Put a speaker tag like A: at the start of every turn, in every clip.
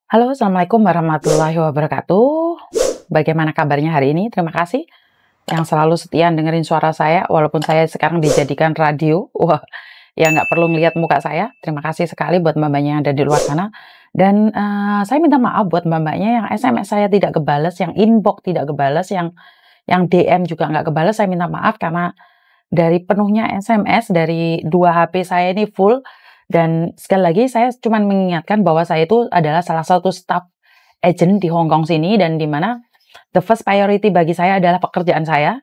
A: Halo, Assalamualaikum warahmatullahi wabarakatuh. Bagaimana kabarnya hari ini? Terima kasih yang selalu setia dengerin suara saya, walaupun saya sekarang dijadikan radio. Wah, ya nggak perlu ngeliat muka saya. Terima kasih sekali buat mbak-mbaknya yang ada di luar sana. Dan saya minta maaf buat mbak-mbaknya yang SMS saya tidak kebales, yang inbox tidak kebales, yang DM juga nggak kebales. Saya minta maaf karena dari penuhnya SMS dari 2 HP saya ini full. Dan sekali lagi saya cuma mengingatkan bahwa saya itu adalah salah satu staff agent di Hong Kong sini, dan di mana the first priority bagi saya adalah pekerjaan saya,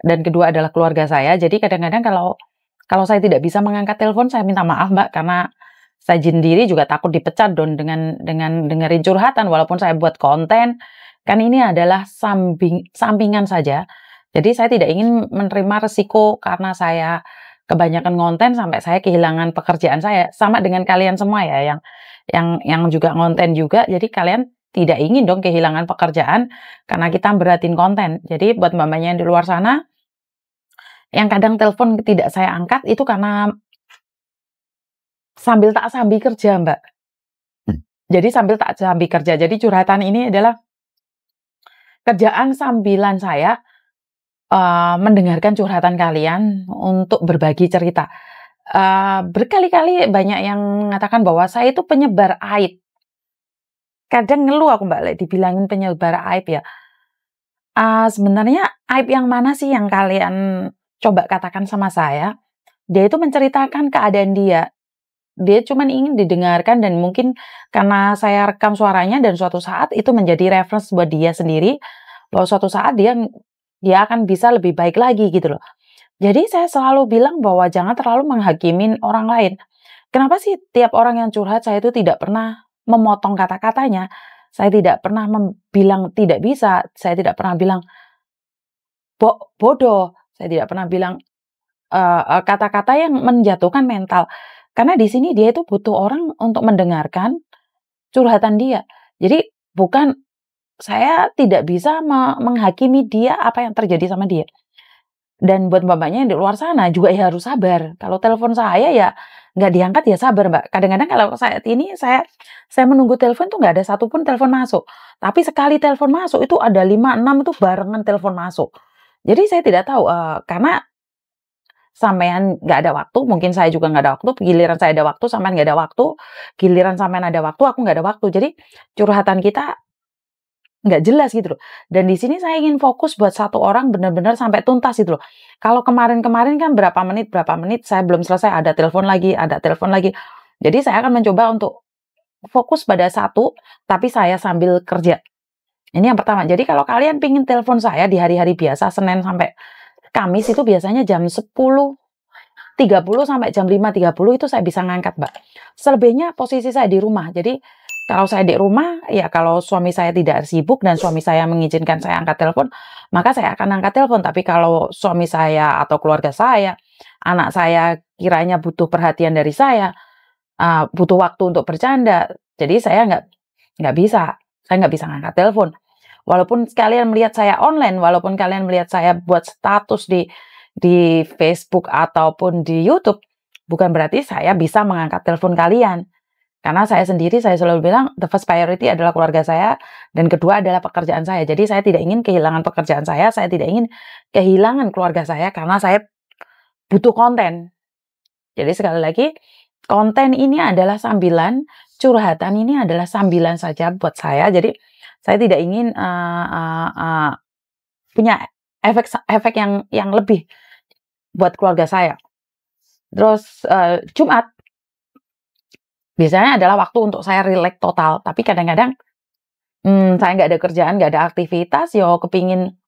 A: dan kedua adalah keluarga saya. Jadi kadang-kadang kalau saya tidak bisa mengangkat telepon, saya minta maaf Mbak, karena saya sendiri juga takut dipecat dengan dengerin curhatan walaupun saya buat konten. Kan ini adalah sampingan saja. Jadi saya tidak ingin menerima resiko karena saya kebanyakan konten sampai saya kehilangan pekerjaan saya. Sama dengan kalian semua ya, yang juga konten juga. Jadi kalian tidak ingin dong kehilangan pekerjaan karena kita beratin konten. Jadi buat mbak-mbaknya yang di luar sana, yang kadang telepon tidak saya angkat itu karena sambil tak sambil kerja Mbak. Jadi sambil tak sambil kerja. Jadi curhatan ini adalah kerjaan sambilan saya mendengarkan curhatan kalian untuk berbagi cerita. Berkali-kali banyak yang mengatakan bahwa saya itu penyebar aib. Kadang ngeluh aku Mbak, dibilangin penyebar aib ya. Sebenarnya aib yang mana sih yang kalian coba katakan sama saya? Dia itu menceritakan keadaan dia. Dia cuma ingin didengarkan, dan mungkin karena saya rekam suaranya dan suatu saat itu menjadi reference buat dia sendiri, bahwa suatu saat dia akan bisa lebih baik lagi gitu loh. Jadi saya selalu bilang bahwa jangan terlalu menghakimin orang lain. Kenapa sih tiap orang yang curhat saya itu tidak pernah memotong kata-katanya? Saya tidak pernah bilang tidak bisa, saya tidak pernah bilang bodoh, saya tidak pernah bilang kata-kata yang menjatuhkan mental. Karena di sini dia itu butuh orang untuk mendengarkan curhatan dia. Jadi bukan, saya tidak bisa menghakimi dia apa yang terjadi sama dia. Dan buat mbak-mbaknya yang di luar sana juga ya harus sabar. Kalau telepon saya ya nggak diangkat ya sabar Mbak. Kadang-kadang kalau saat ini saya menunggu telepon tuh nggak ada satupun telepon masuk. Tapi sekali telepon masuk itu ada 5, 6 itu barengan telepon masuk. Jadi saya tidak tahu, karena sampean nggak ada waktu, mungkin saya juga nggak ada waktu, giliran saya ada waktu, sampean nggak ada waktu, giliran sampean ada waktu, aku nggak ada waktu. Jadi curhatan kita nggak jelas gitu loh. Dan di sini saya ingin fokus buat satu orang benar-benar sampai tuntas gitu loh. Kalau kemarin-kemarin kan berapa menit saya belum selesai, ada telepon lagi, ada telepon lagi. Jadi saya akan mencoba untuk fokus pada satu, tapi saya sambil kerja. Ini yang pertama. Jadi kalau kalian pingin telepon saya di hari-hari biasa, Senin sampai Kamis itu biasanya jam 10.30 sampai jam 5.30 itu saya bisa ngangkat, Mbak. Selebihnya posisi saya di rumah. Jadi kalau saya di rumah, ya kalau suami saya tidak sibuk dan suami saya mengizinkan saya angkat telepon, maka saya akan angkat telepon. Tapi kalau suami saya atau keluarga saya, anak saya kiranya butuh perhatian dari saya, butuh waktu untuk bercanda, jadi saya nggak bisa. Saya nggak bisa ngangkat telepon. Walaupun kalian melihat saya online, walaupun kalian melihat saya buat status di Facebook ataupun di YouTube, bukan berarti saya bisa mengangkat telepon kalian. Karena saya sendiri, saya selalu bilang, the first priority adalah keluarga saya, dan kedua adalah pekerjaan saya. Jadi saya tidak ingin kehilangan pekerjaan saya tidak ingin kehilangan keluarga saya, karena saya butuh konten. Jadi sekali lagi, konten ini adalah sambilan, curhatan ini adalah sambilan saja buat saya. Jadi saya tidak ingin punya efek yang lebih buat keluarga saya. Terus Jumat biasanya adalah waktu untuk saya rileks total. Tapi kadang-kadang saya nggak ada kerjaan, nggak ada aktivitas, yo kepingin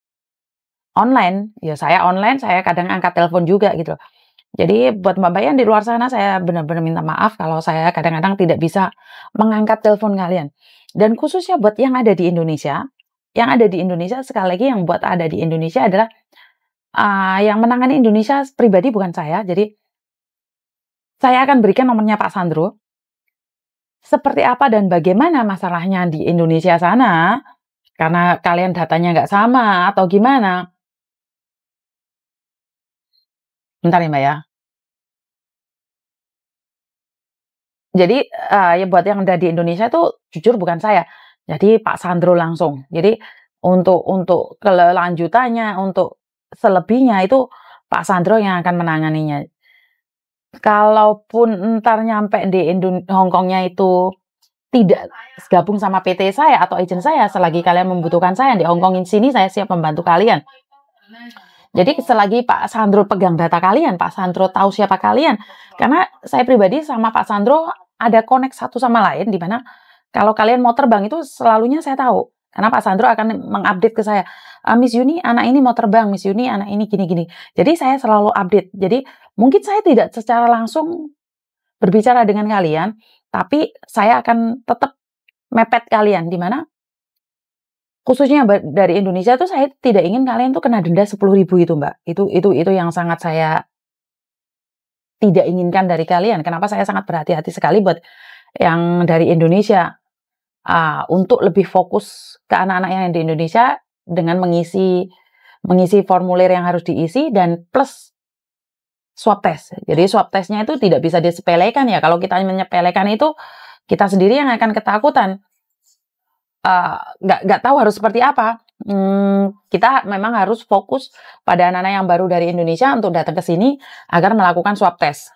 A: online, ya saya online, saya kadang angkat telepon juga gitu. Jadi buat mbak-mbak yang di luar sana, saya benar-benar minta maaf kalau saya kadang-kadang tidak bisa mengangkat telepon kalian. Dan khususnya buat yang ada di Indonesia, sekali lagi yang buat ada di Indonesia adalah yang menangani Indonesia pribadi bukan saya. Jadi saya akan berikan nomornya Pak Sandro. Seperti apa dan bagaimana masalahnya di Indonesia sana, karena kalian datanya nggak sama atau gimana. Bentar ya Mbak ya. Jadi, ya buat yang ada di Indonesia itu jujur bukan saya, jadi Pak Sandro langsung. Jadi untuk kelanjutannya, untuk selebihnya itu Pak Sandro yang akan menanganinya. Kalaupun entar nyampe di Hong Kongnya itu tidak gabung sama PT saya atau agen saya, selagi kalian membutuhkan saya di Hong Kong sini, saya siap membantu kalian. Jadi selagi Pak Sandro pegang data kalian, Pak Sandro tahu siapa kalian, karena saya pribadi sama Pak Sandro ada connect satu sama lain, di mana kalau kalian mau terbang itu selalunya saya tahu. Karena Pak Sandro akan mengupdate ke saya, Miss Yuni anak ini mau terbang, Miss Yuni anak ini gini-gini. Jadi saya selalu update. Jadi mungkin saya tidak secara langsung berbicara dengan kalian, tapi saya akan tetap mepet kalian, di mana khususnya dari Indonesia tuh saya tidak ingin kalian tuh kena denda 10.000 itu, Mbak. Itu yang sangat saya tidak inginkan dari kalian. Kenapa saya sangat berhati-hati sekali buat yang dari Indonesia, untuk lebih fokus ke anak-anak yang di Indonesia dengan mengisi formulir yang harus diisi dan plus swab test. Jadi swab testnya itu tidak bisa disepelekan ya. Kalau kita menyepelekan itu, kita sendiri yang akan ketakutan. Nggak tahu harus seperti apa. Kita memang harus fokus pada anak-anak yang baru dari Indonesia untuk datang ke sini agar melakukan swab test.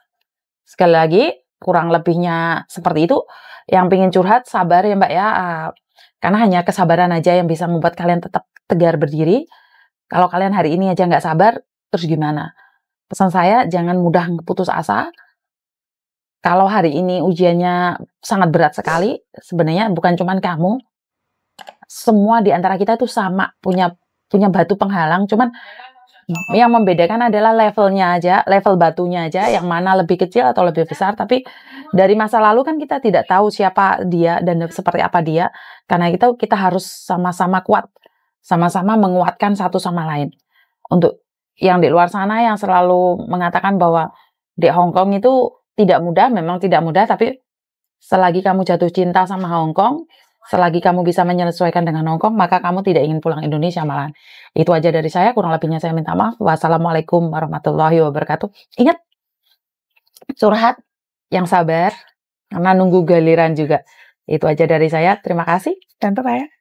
A: Sekali lagi, kurang lebihnya seperti itu. Yang pengen curhat, sabar ya Mbak ya. Karena hanya kesabaran aja yang bisa membuat kalian tetap tegar berdiri. Kalau kalian hari ini aja nggak sabar, terus gimana? Pesan saya, jangan mudah putus asa. Kalau hari ini ujiannya sangat berat sekali, sebenarnya bukan cuma kamu, semua di antara kita itu sama, punya batu penghalang, cuman yang membedakan adalah levelnya aja, level batunya aja, yang mana lebih kecil atau lebih besar. Tapi dari masa lalu kan kita tidak tahu siapa dia dan seperti apa dia, karena itu kita harus sama-sama kuat, sama-sama menguatkan satu sama lain. Untuk yang di luar sana yang selalu mengatakan bahwa di Hong Kong itu tidak mudah, memang tidak mudah, tapi selagi kamu jatuh cinta sama Hong Kong, selagi kamu bisa menyesuaikan dengan Hong Kong, maka kamu tidak ingin pulang Indonesia malahan. Itu aja dari saya, kurang lebihnya saya minta maaf. Wassalamualaikum warahmatullahi wabarakatuh. Ingat, curhat yang sabar, karena nunggu giliran juga. Itu aja dari saya, terima kasih, dan bye-bye.